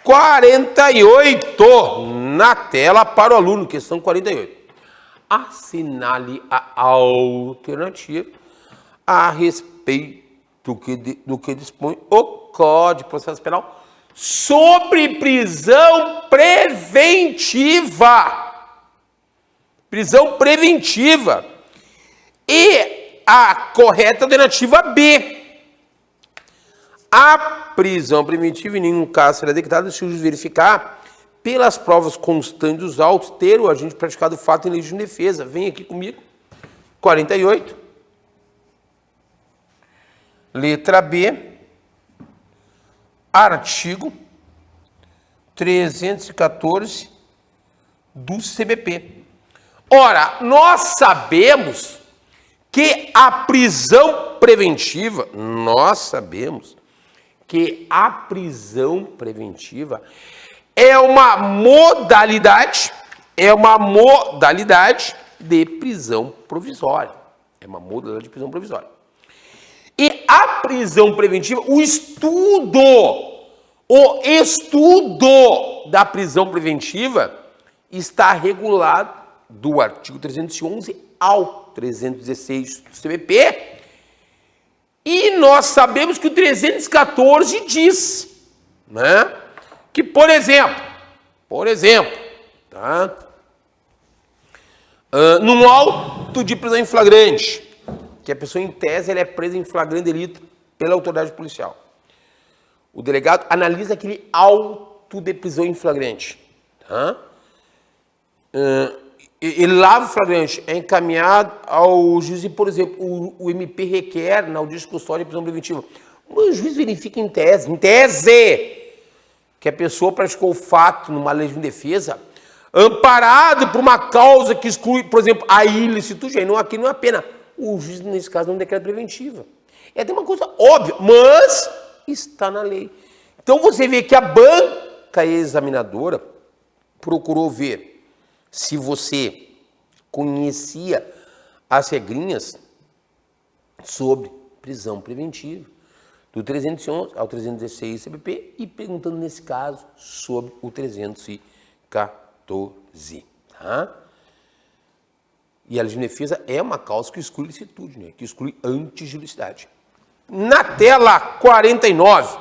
48 na tela para o aluno, questão 48. Assinale a alternativa a respeito do que dispõe o Código de Processo Penal sobre prisão preventiva. Prisão preventiva. E a correta alternativa B. A prisão preventiva em nenhum caso será decretada se o juiz verificar, pelas provas constantes dos autos, ter o agente praticado o fato em legítima defesa. Vem aqui comigo. 48. Letra B. Artigo 314 do CBP. Ora, nós sabemos que a prisão preventiva, é uma modalidade de prisão provisória. E a prisão preventiva, o estudo da prisão preventiva está regulado do artigo 311 ao 316 do CBP. E nós sabemos que o 314 diz, né, que, por exemplo, tá, num auto de prisão em flagrante, que a pessoa, em tese, ela é presa em flagrante delito pela autoridade policial. O delegado analisa aquele auto de prisão em flagrante. Tá? Ele lava o flagrante, é encaminhado ao juiz e, por exemplo, o MP requer na audiência de custódia de prisão preventiva. O juiz verifica em tese, que a pessoa praticou o fato numa legítima defesa, amparado por uma causa que exclui, por exemplo, a ilicitude, aqui não é a pena. O juiz, nesse caso, não decreta preventiva. É até uma coisa óbvia, mas está na lei. Então, você vê que a banca examinadora procurou ver se você conhecia as regrinhas sobre prisão preventiva, do 311 ao 316 CBP, e perguntando, nesse caso, sobre o 314. Tá? E a legítima defesa é uma causa que exclui licitude, né? Que exclui antijuridicidade. Na tela 49,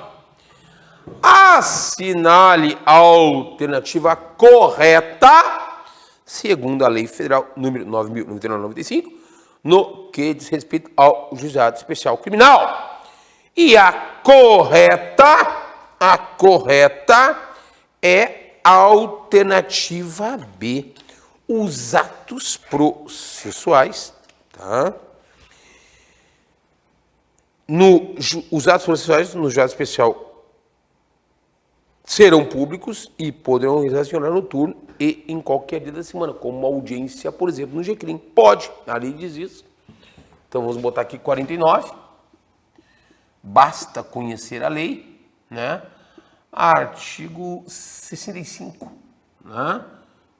assinale a alternativa correta, segundo a Lei Federal número 9.099/95, no que diz respeito ao Juizado Especial Criminal. E a correta é a alternativa B. Os atos processuais, tá? Os atos processuais no Juizado Especial serão públicos e poderão relacionar no turno e em qualquer dia da semana, como uma audiência, por exemplo, no GCRIM. Pode, a lei diz isso. Então, vamos botar aqui 49. Basta conhecer a lei, né? Artigo 65, né?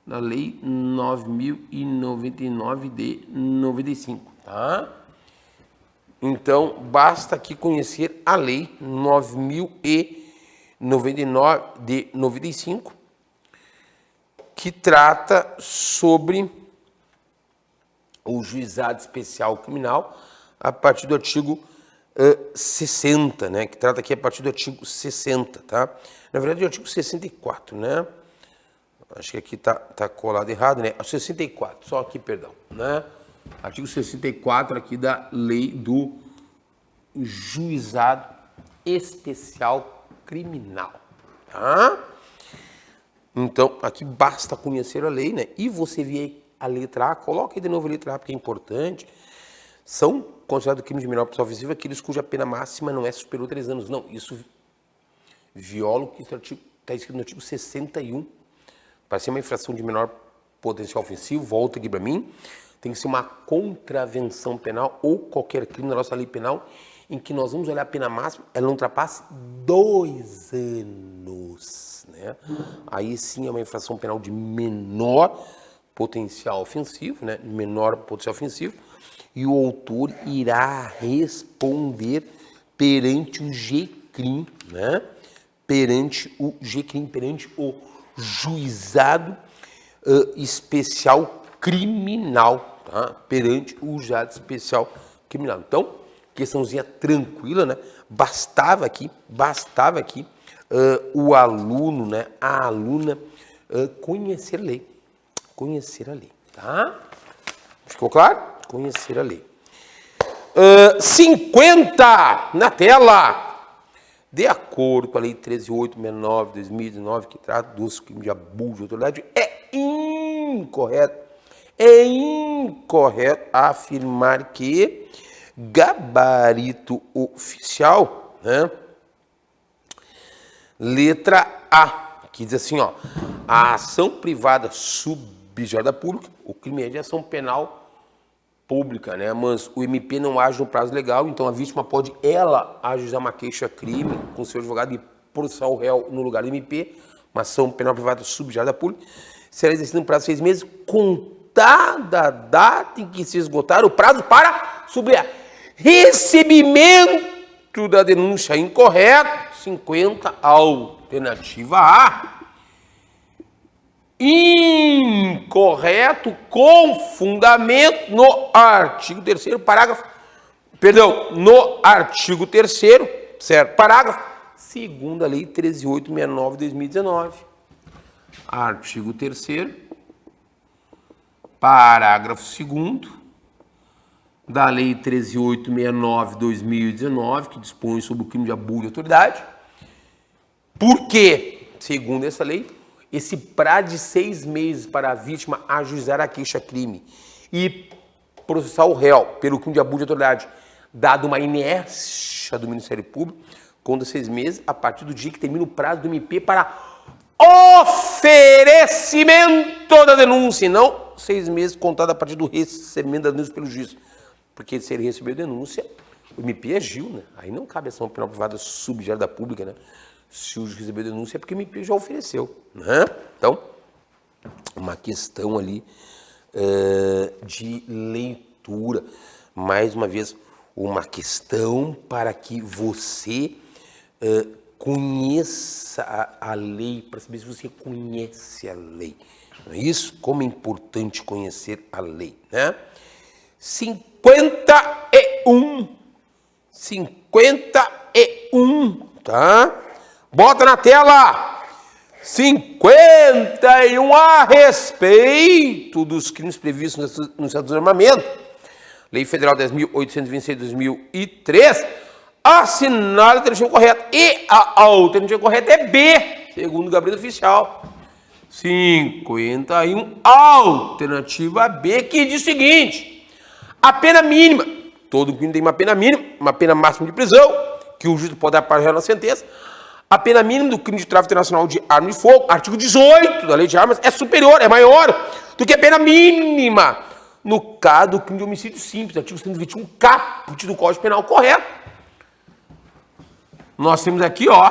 Da Lei 9.099 de 95, tá? Então, basta aqui conhecer a Lei 9.099 de 95, que trata sobre o Juizado Especial Criminal a partir do artigo 60, né? Que trata aqui a partir do artigo 60, tá? Na verdade, é o artigo 64, né? Acho que aqui tá colado errado, né? 64, só aqui, perdão, né? Artigo 64 aqui da Lei do Juizado Especial Criminal, tá? Então, aqui basta conhecer a lei, né? E você vê a letra A, coloca aí de novo a letra A, porque é importante. São considerados crimes de menor pessoa ofensiva aqueles cuja pena máxima não é superior a 3 anos. Não, isso viola o que está escrito no artigo 61. Para ser uma infração de menor potencial ofensivo, volta aqui para mim, tem que ser uma contravenção penal ou qualquer crime da nossa lei penal em que nós vamos olhar a pena máxima, ela não ultrapasse 2 anos, né? Aí sim é uma infração penal de menor potencial ofensivo, né? Menor potencial ofensivo, e o autor irá responder perante o GCRIM, né? perante o GCRIM, perante o Juizado Especial Criminal, tá? Perante o Juizado Especial Criminal. Então, questãozinha tranquila, né? Bastava aqui o aluno, né? A aluna conhecer a lei. Conhecer a lei, tá? Ficou claro? Conhecer a lei. 50 na tela. De acordo com a Lei 13.869 de 2019, que trata dos crimes de abuso de autoridade, é incorreto afirmar que gabarito oficial, né? Letra A, que diz assim, ó, a ação privada subsidiada pública, o crime é de ação penal pública, né? Mas o MP não age no prazo legal, então a vítima pode, ela, ajuizar uma queixa-crime com seu advogado e processar o réu no lugar do MP, uma ação penal privada subsidiada pública, será exercida no prazo de 6 meses, contada a data em que se esgotar o prazo para subir recebimento da denúncia incorreta. 50, alternativa A. Incorreto com fundamento no artigo 3º, parágrafo, no artigo 3º, certo? Parágrafo, segundo a Lei 13.869 de 2019. Artigo 3º, parágrafo 2º da Lei 13.869 de 2019, que dispõe sobre o crime de abuso de autoridade. Por quê? Segundo essa lei, esse prazo de 6 meses para a vítima ajuizar a queixa-crime e processar o réu pelo crime de abuso de autoridade, dado uma inércia do Ministério Público, conta 6 meses a partir do dia que termina o prazo do MP para oferecimento da denúncia, e não 6 meses contado a partir do recebimento da denúncia pelo juiz. Porque se ele recebeu a denúncia, o MP agiu, né? Aí não cabe ação penal privada subsidiada pública, né? Se o juiz recebeu a denúncia é porque o MP já ofereceu, né? Então, uma questão ali de leitura. Mais uma vez, uma questão para que você conheça a lei, para saber se você conhece a lei. Não é isso? Como é importante conhecer a lei, né? 51, tá? Bota na tela. 51 a respeito dos crimes previstos no Estado do Armamento. Lei Federal 10.826 de 2003. Assinala a alternativa correta. E a alternativa correta é B, segundo o gabarito oficial. 51, alternativa B, que diz o seguinte: a pena mínima, todo crime tem uma pena mínima, uma pena máxima de prisão, que o juiz pode dar para na sentença. A pena mínima do crime de tráfico internacional de arma de fogo, artigo 18 da Lei de Armas, é superior, é maior do que a pena mínima no caso do crime de homicídio simples, artigo 121 caput do Código Penal, correto. Nós temos aqui, ó,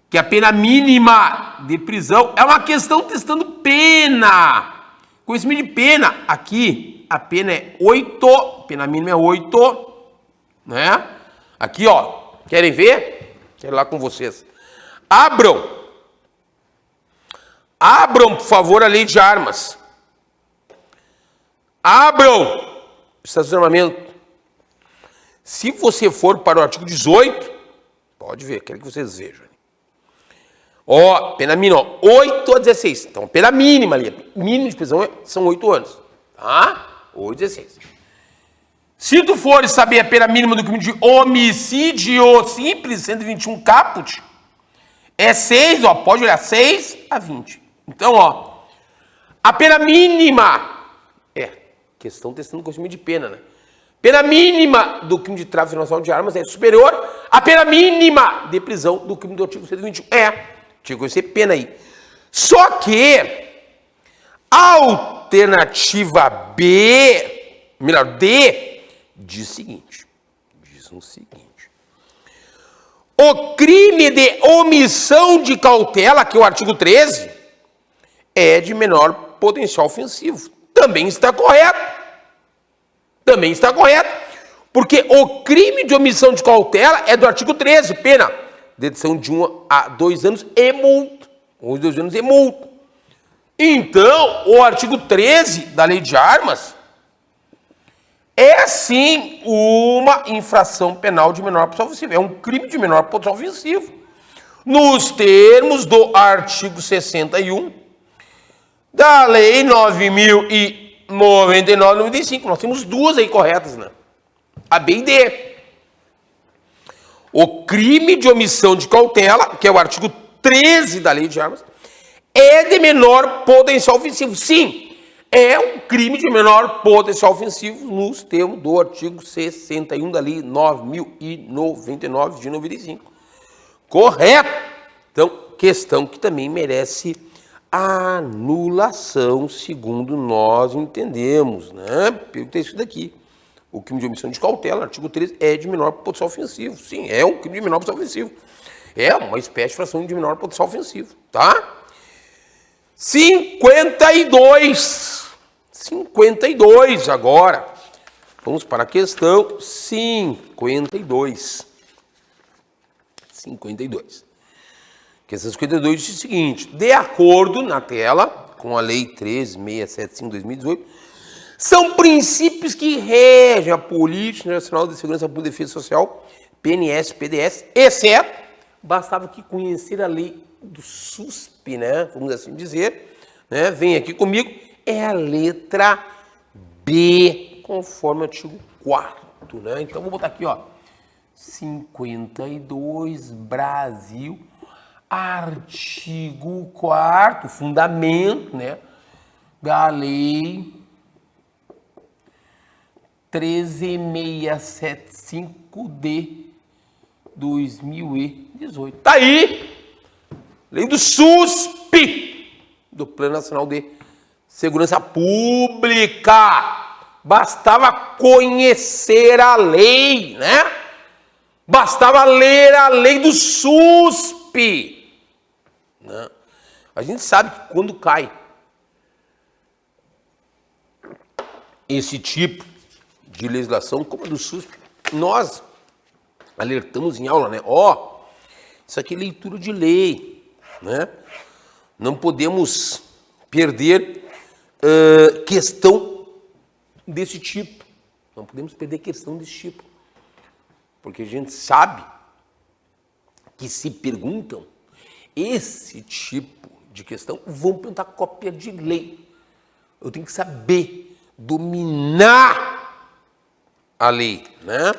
que a pena mínima de prisão é uma questão testando pena. Conhecimento de pena, aqui a pena é 8, pena mínima é 8, né? Aqui, ó, querem ver? Quero ir lá com vocês. Abram, por favor, a Lei de Armas. Abram o estacionamento. Se você for para o artigo 18, pode ver, quero que vocês vejam. Ó, pena mínima, ó, 8 a 16. Então, pena mínima ali, mínimo de prisão são 8 anos, tá? 8 a 16. Se tu fores saber a pena mínima do crime de homicídio simples, 121 caput, é 6, ó, pode olhar, 6 a 20. Então, ó, a pena mínima, questão testando conhecimento de pena, né? Pena mínima do crime de tráfico internacional de armas é superior à pena mínima de prisão do crime do artigo 121. Tinha que conhecer pena aí. Só que a alternativa B, melhor, D, diz o seguinte, o crime de omissão de cautela, que é o artigo 13, é de menor potencial ofensivo. Também está correto. Porque o crime de omissão de cautela é do artigo 13, pena detenção de 1 a 2 anos e multa. 1 a 2 anos e multa. Então, o artigo 13 da Lei de Armas é, sim, uma infração penal de menor potencial ofensivo. É um crime de menor potencial ofensivo. Nos termos do artigo 61 da Lei 9.099/95. Nós temos duas aí corretas, né? A, B e D. O crime de omissão de cautela, que é o artigo 13 da Lei de Armas, é de menor potencial ofensivo. Sim, é um crime de menor potencial ofensivo nos termos do artigo 61 da Lei 9.099 de 95. Correto. Então, questão que também merece anulação, segundo nós entendemos, né? Pelo texto daqui. O crime de omissão de cautela, artigo 13, é de menor potencial ofensivo. Sim, é um crime de menor potencial ofensivo. É uma espécie de infração de menor potencial ofensivo, tá? 52 agora. Vamos para a questão 52. Questão 52 diz o seguinte: de acordo na tela com a Lei 13.675/2018, são princípios que regem a Política Nacional de Segurança Pública e Defesa Social, PNS, PDS, exceto, bastava aqui conhecer a lei do SUSP, né? Vamos assim dizer, né? Vem aqui comigo, é a letra B, conforme o artigo 4º, né? Então, vou botar aqui, ó, 52, Brasil, artigo 4º, fundamento, né, da lei 13.675 de 2018. Tá aí, lei do SUSP, do Plano Nacional de Segurança Pública. Bastava conhecer a lei, né? Bastava ler a lei do SUSP. Né? A gente sabe que quando cai esse tipo de legislação, como a do SUSP, nós alertamos em aula, né? Ó, isso aqui é leitura de lei, né? Não podemos perder questão desse tipo. Não podemos perder questão desse tipo. Porque a gente sabe que se perguntam esse tipo de questão, vão perguntar cópia de lei. Eu tenho que saber dominar a lei, né?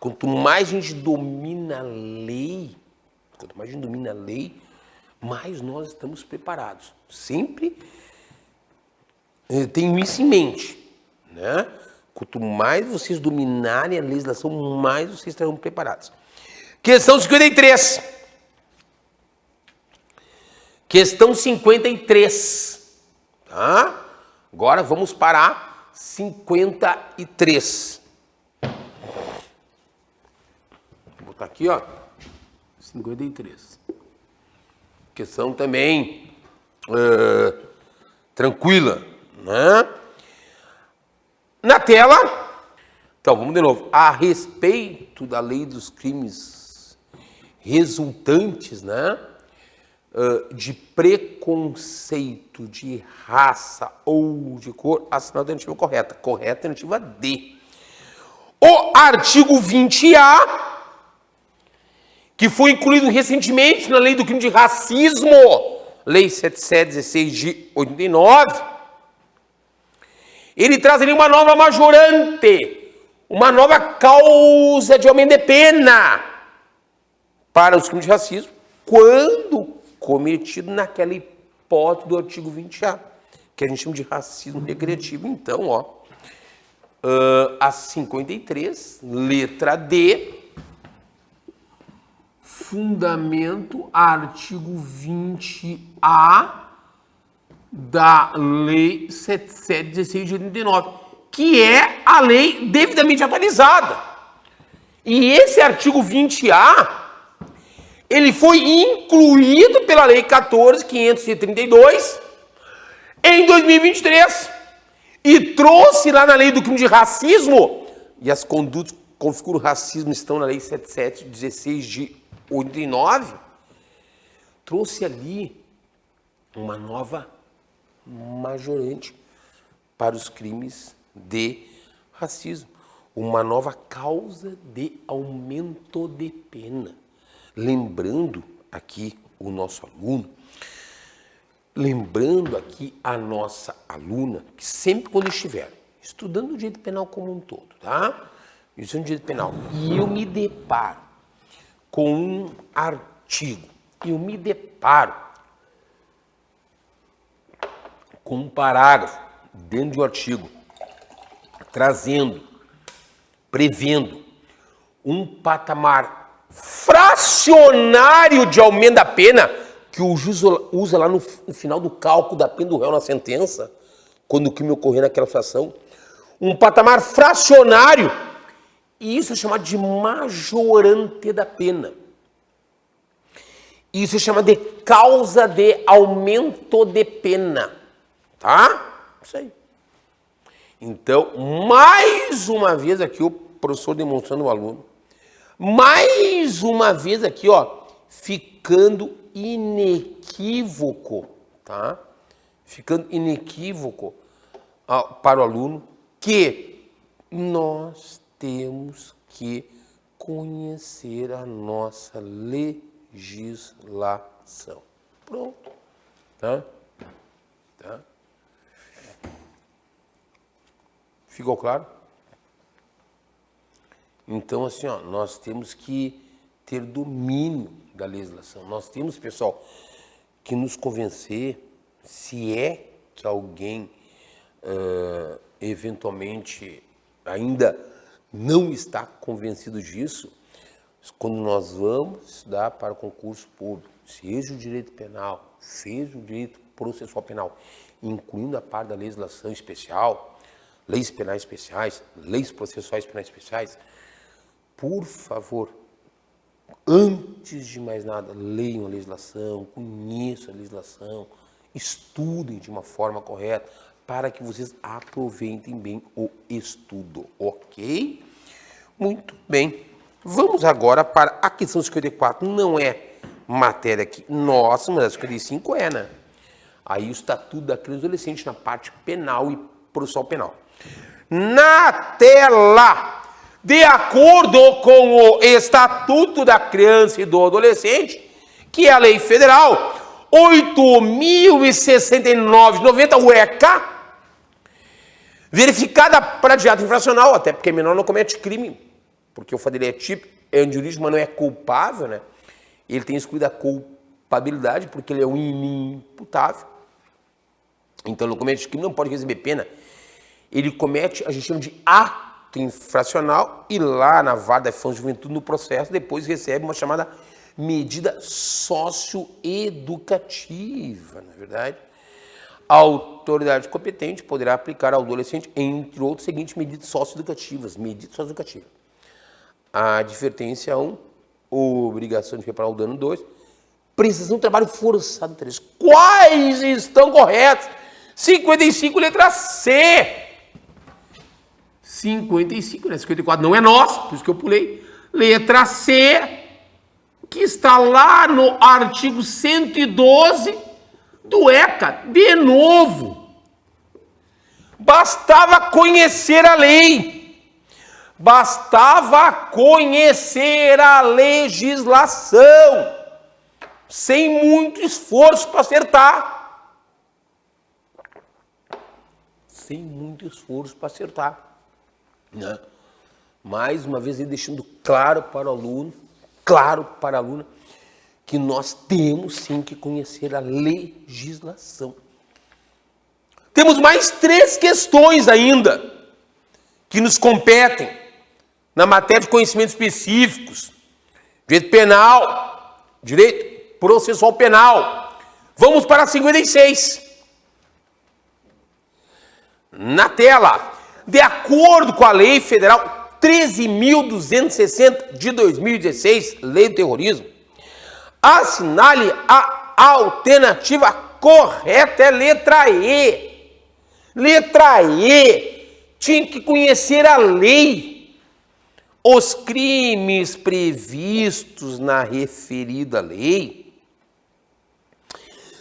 Quanto mais a gente domina a lei, mais nós estamos preparados. Sempre tenho isso em mente, né? Quanto mais vocês dominarem a legislação, mais vocês estarão preparados. Questão 53. Questão 53. Tá? Agora vamos para a 53. Vou botar aqui, ó. 53. Questão também tranquila, né? Na tela, então vamos de novo. A respeito da lei dos crimes resultantes, né, de preconceito de raça ou de cor, assinada a alternativa correta. Correta a alternativa D. O artigo 20A, que foi incluído recentemente na lei do crime de racismo, lei 7716 de 89, ele traz ali uma nova majorante, uma nova causa de aumento de pena para os crimes de racismo, quando cometido naquela hipótese do artigo 20A, que a gente chama de racismo recreativo. Então, ó, a 53, letra D, fundamento, artigo 20A, da Lei 7716 de 89, que é a lei devidamente atualizada. E esse artigo 20A, ele foi incluído pela Lei 14.532 em 2023 e trouxe lá na Lei do Crime de Racismo, e as condutas que configuram racismo estão na Lei 7716 de 89, trouxe ali uma nova majorante para os crimes de racismo, uma nova causa de aumento de pena. Lembrando aqui o nosso aluno, lembrando aqui a nossa aluna, que sempre quando estiver estudando o direito penal como um todo, tá? Isso é um direito penal. E eu me deparo com um artigo, eu me deparo com um parágrafo dentro de um artigo, trazendo, prevendo um patamar fracionário de aumento da pena, que o juiz usa lá no final do cálculo da pena do réu na sentença, quando o crime ocorrer naquela situação, um patamar fracionário, e isso é chamado de majorante da pena. Isso é chamado de causa de aumento de pena, tá? Isso aí. Então, mais uma vez aqui o professor demonstrando o aluno, mais uma vez aqui, ó, ficando inequívoco, tá? Ficando inequívoco para o aluno que nós temos que conhecer a nossa legislação. Pronto, tá? Tá? Ficou claro? Então, assim, ó, nós temos que ter domínio da legislação. Nós temos, pessoal, que nos convencer, se é que alguém eventualmente ainda não está convencido disso, quando nós vamos estudar para o concurso público, seja o direito penal, seja o direito processual penal, incluindo a parte da legislação especial, leis penais especiais, leis processuais penais especiais, por favor, antes de mais nada, leiam a legislação, conheçam a legislação, estudem de uma forma correta, para que vocês aproveitem bem o estudo, ok? Muito bem. Vamos agora para a questão 54. Não é matéria aqui nossa, mas a 55 é, né? Aí o Estatuto da Criança e do Adolescente na parte penal e processual penal. Na tela, de acordo com o Estatuto da Criança e do Adolescente, que é a Lei Federal 8.069 de 90, o ECA, verificada para de ato infracional, até porque menor não comete crime, porque o fato dele é típico, é jurídico, mas não é culpável, né? Ele tem excluído a culpabilidade, porque ele é um inimputável. Então, ele não comete crime, não pode receber pena. Ele comete, a gente chama de ato infracional, e lá na vara da infância e juventude, no processo, depois recebe uma chamada medida socioeducativa, não é verdade? A autoridade competente poderá aplicar ao adolescente, entre outros, seguintes medidas socioeducativas. Medidas socioeducativas. A advertência 1, obrigação de reparar o dano 2, prestação de trabalho forçado 3. Quais estão corretos? 55, letra C. 55, né? 54 não é nosso, por isso que eu pulei. Letra C, que está lá no artigo 112 do ECA, de novo. Bastava conhecer a lei, bastava conhecer a legislação, sem muito esforço para acertar. Sem muito esforço para acertar. Né? Mais uma vez, deixando claro para o aluno, claro para a aluna, que nós temos sim que conhecer a legislação. Temos mais 3 questões ainda que nos competem na matéria de conhecimentos específicos: direito penal, direito processual penal. Vamos para a 56. Na tela, de acordo com a Lei Federal 13.260 de 2016, Lei do Terrorismo, assinale a alternativa correta, é letra E. Letra E. Tinha que conhecer a lei. Os crimes previstos na referida lei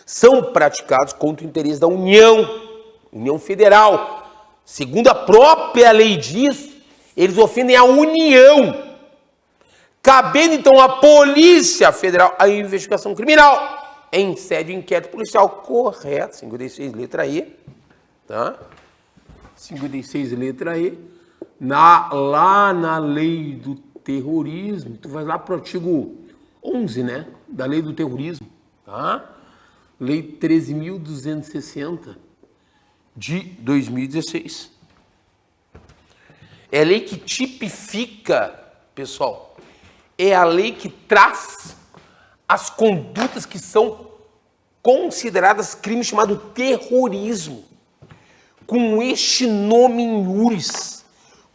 são praticados contra o interesse da União Federal. Segundo a própria lei diz, eles ofendem a União. Cabendo, então, à Polícia Federal a investigação criminal em sede de inquérito policial. Correto, 56, letra E. Tá? 56, letra E. Lá na lei do terrorismo, tu vai lá para o artigo 11, né? Da lei do terrorismo. Tá? Lei 13.260 de 2016. É a lei que tipifica, pessoal, é a lei que traz as condutas que são consideradas crime chamado terrorismo, com este nome em iuris,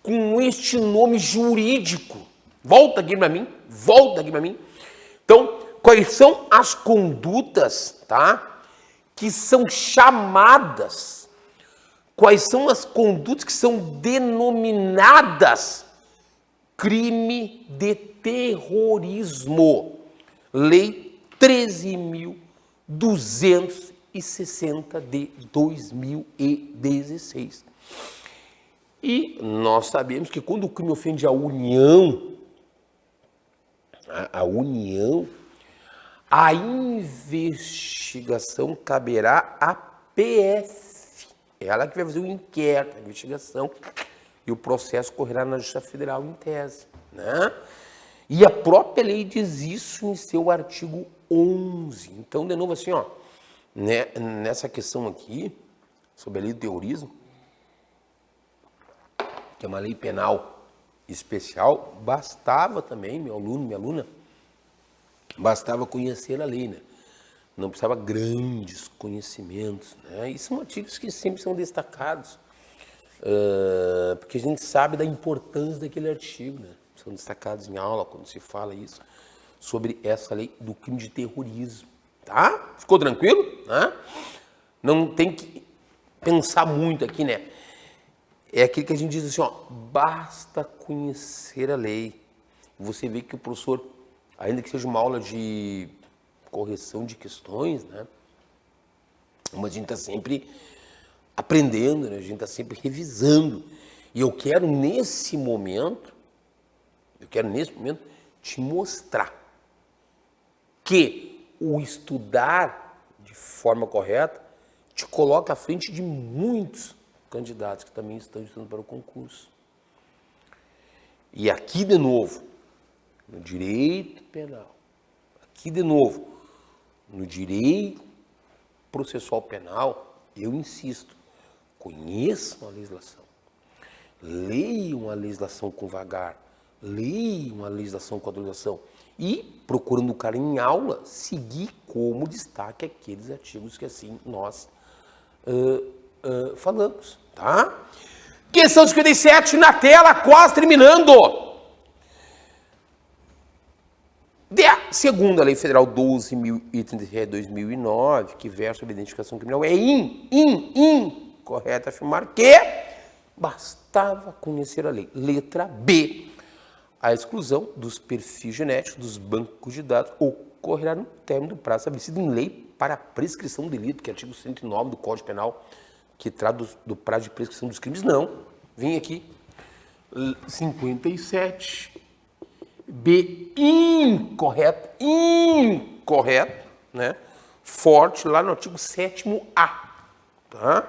com este nome jurídico. Volta aqui para mim. Então, quais são as condutas, tá, que são chamadas, quais são as condutas que são denominadas crime de terrorismo? Lei 13.260 de 2016. E nós sabemos que quando o crime ofende a União, a investigação caberá à PF. Ela que vai fazer o inquérito, a investigação, e o processo correrá na Justiça Federal em tese, né? E a própria lei diz isso em seu artigo 11. Então, de novo, assim, ó, né, nessa questão aqui, sobre a lei do terrorismo, que é uma lei penal especial, bastava também, meu aluno, minha aluna, bastava conhecer a lei, né? Não precisava grandes conhecimentos, né? E são artigos que sempre são destacados, porque a gente sabe da importância daquele artigo, né? São destacados em aula quando se fala isso, sobre essa lei do crime de terrorismo, tá? Ficou tranquilo? Né? Não tem que pensar muito aqui, né? É aquilo que a gente diz assim, ó, basta conhecer a lei. Você vê que o professor, ainda que seja uma aula de correção de questões, né? Mas a gente está sempre aprendendo, né? A gente está sempre revisando. E eu quero nesse momento te mostrar que o estudar de forma correta te coloca à frente de muitos candidatos que também estão estudando para o concurso. E aqui de novo, no direito penal, aqui de novo, no direito processual penal, eu insisto, conheçam a legislação, leiam a legislação com vagar, leiam a legislação com atualização e, procurando o cara em aula, seguir como destaque aqueles artigos que assim nós falamos, tá? Questão 57 na tela, quase terminando. Segundo a Lei Federal 12.037 de 2009, que versa sobre a identificação criminal, é incorreto afirmar que bastava conhecer a lei. Letra B. A exclusão dos perfis genéticos dos bancos de dados ocorrerá no término do prazo estabelecido em lei para a prescrição do delito, que é o artigo 109 do Código Penal, que trata do prazo de prescrição dos crimes. Não. Vem aqui. 57. B. Incorreto, né? Forte lá no artigo 7º-A, tá?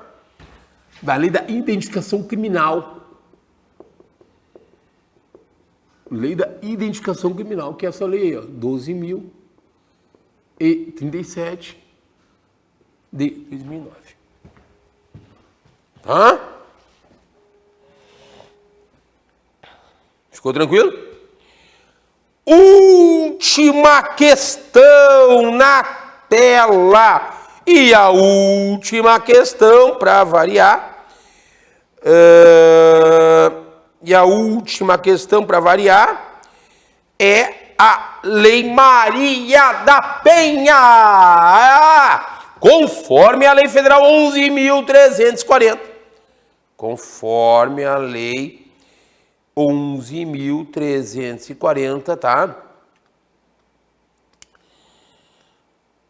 Da lei da identificação criminal. Lei da identificação criminal, que é essa lei, ó, 12.037 de 2009. Tá? Ficou tranquilo? Última questão na tela. E a última questão, para variar, é a Lei Maria da Penha, conforme a Lei Federal 11.340. Conforme a Lei 11.340, tá?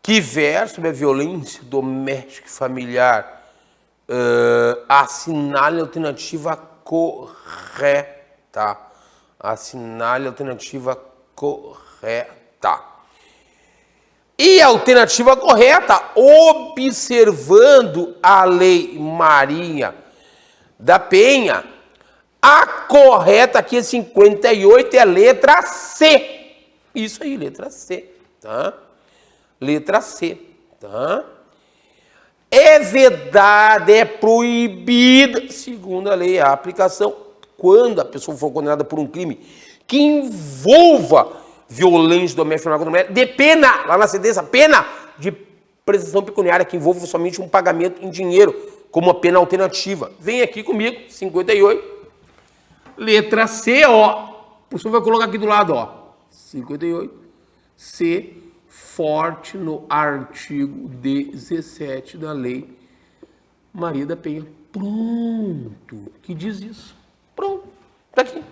Que versa sobre a violência doméstica e familiar assinale a alternativa correta. Assinale a alternativa correta. E a alternativa correta, observando a Lei Maria da Penha, a correta aqui é 58, é a letra C. Isso aí, letra C, tá? Letra C, tá? É vedada, é proibida, segundo a lei, a aplicação, quando a pessoa for condenada por um crime que envolva violência doméstica contra a mulher, de pena, lá na sentença, pena de prestação pecuniária, que envolve somente um pagamento em dinheiro, como a pena alternativa. Vem aqui comigo, 58, letra C, ó. O professor vai colocar aqui do lado, ó. 58, C, forte no artigo 17 da Lei Maria da Penha. Pronto. Que diz isso? Pronto. Tá aqui.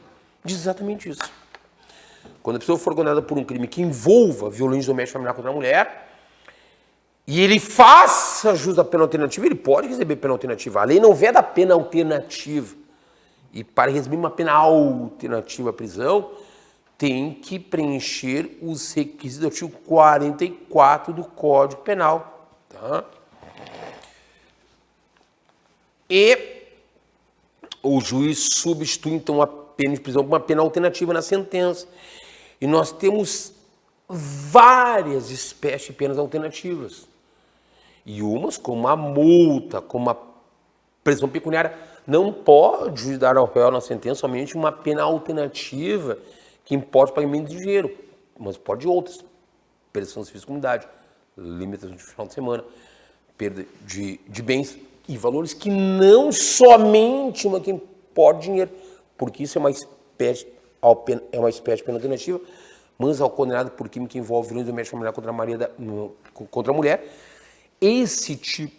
Diz exatamente isso. Quando a pessoa for condenada por um crime que envolva violência doméstica familiar contra a mulher, e ele faça jus à pena alternativa, ele pode receber pena alternativa. A lei não veda a pena alternativa. E para receber uma pena alternativa à prisão, tem que preencher os requisitos do artigo 44 do Código Penal. Tá? E o juiz substitui, então, a pena de prisão por uma pena alternativa na sentença. E nós temos várias espécies de penas alternativas. E umas, como a multa, como a prisão pecuniária, não pode dar ao réu na sentença somente uma pena alternativa que importa o pagamento de dinheiro, mas pode outras. Prestação de serviço de comunidade, limitação de final de semana, perda de bens e valores que não somente uma que importa dinheiro, porque isso é uma espécie de pena alternativa, mas ao condenado por crime que envolve violência doméstica familiar contra a mulher, esse tipo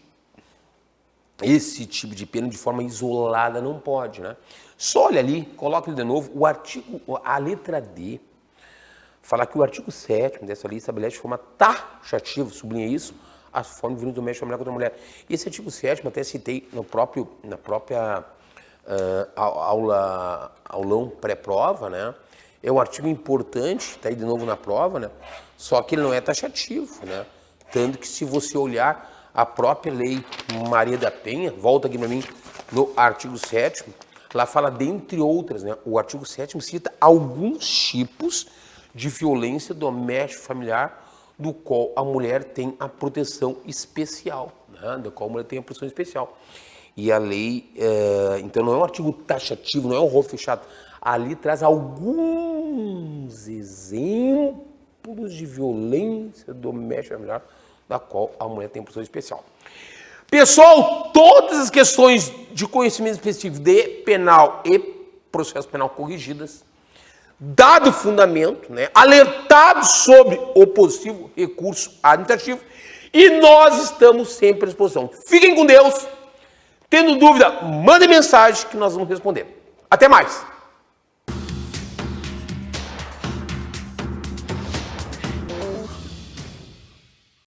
de pena de forma isolada não pode, né? Só olha ali, coloca ele de novo, o artigo, a letra D, fala que o artigo 7º dessa lei estabelece de forma taxativa, sublinha isso, as formas de violência doméstica familiar contra a mulher. E esse artigo 7º, até citei na própria aulão pré-prova, né? É um artigo importante, está aí de novo na prova, né? Só que ele não é taxativo, né? Tanto que se você olhar a própria Lei Maria da Penha, volta aqui para mim, no artigo 7º, lá fala, dentre outras, né? O artigo 7º cita alguns tipos de violência doméstica familiar do qual a mulher tem a proteção especial, né? Do qual a mulher tem a proteção especial. E a lei, então não é um artigo taxativo, não é um rolo fechado. Ali traz alguns exemplos de violência doméstica familiar da qual a mulher tem proteção especial. Pessoal, todas as questões de conhecimento específico de penal e processo penal corrigidas, dado o fundamento, né, alertado sobre o possível recurso administrativo, e nós estamos sempre à disposição. Fiquem com Deus. Tendo dúvida, mandem mensagem que nós vamos responder. Até mais!